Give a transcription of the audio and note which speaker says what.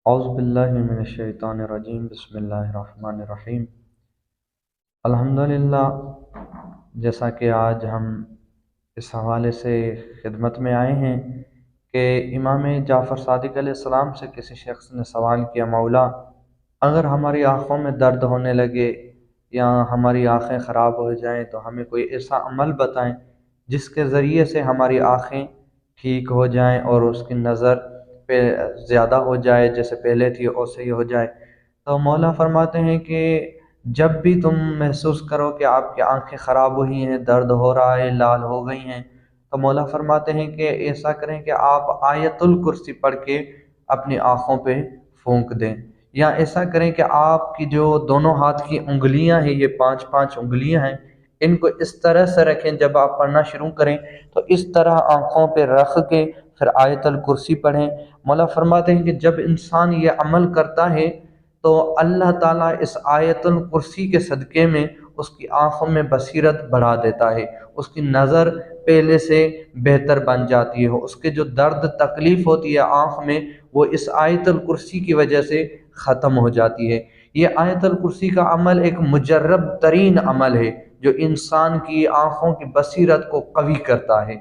Speaker 1: اعوذ باللہ من الشیطان الرجیم، بسم اللہ الرحمن الرحیم۔ الحمدللہ، جیسا کہ آج ہم اس حوالے سے خدمت میں آئے ہیں کہ امام جعفر صادق علیہ السلام سے کسی شخص نے سوال کیا، مولا اگر ہماری آنکھوں میں درد ہونے لگے یا ہماری آنکھیں خراب ہو جائیں تو ہمیں کوئی ایسا عمل بتائیں جس کے ذریعے سے ہماری آنکھیں ٹھیک ہو جائیں اور اس کی نظر پہ زیادہ ہو جائے، جیسے پہلے تھی ویسے ہی ہو جائے۔ تو مولا فرماتے ہیں کہ جب بھی تم محسوس کرو کہ آپ کی آنکھیں خراب ہوئی ہیں، درد ہو رہا ہے، لال ہو گئی ہیں، تو مولا فرماتے ہیں کہ ایسا کریں کہ آپ آیت الکرسی پڑھ کے اپنی آنکھوں پہ پھونک دیں، یا ایسا کریں کہ آپ کی جو دونوں ہاتھ کی انگلیاں ہیں، یہ پانچ پانچ انگلیاں ہیں، ان کو اس طرح سے رکھیں، جب آپ پڑھنا شروع کریں تو اس طرح آنکھوں پہ رکھ کے پھر آیت الکرسی پڑھیں۔ مولا فرماتے ہیں کہ جب انسان یہ عمل کرتا ہے تو اللہ تعالیٰ اس آیت الکرسی کے صدقے میں اس کی آنکھوں میں بصیرت بڑھا دیتا ہے، اس کی نظر پہلے سے بہتر بن جاتی ہے، اس کے جو درد تکلیف ہوتی ہے آنکھ میں وہ اس آیت الکرسی کی وجہ سے ختم ہو جاتی ہے۔ یہ آیت الکرسی کا عمل ایک مجرب ترین عمل ہے جو انسان کی آنکھوں کی بصیرت کو قوی کرتا ہے۔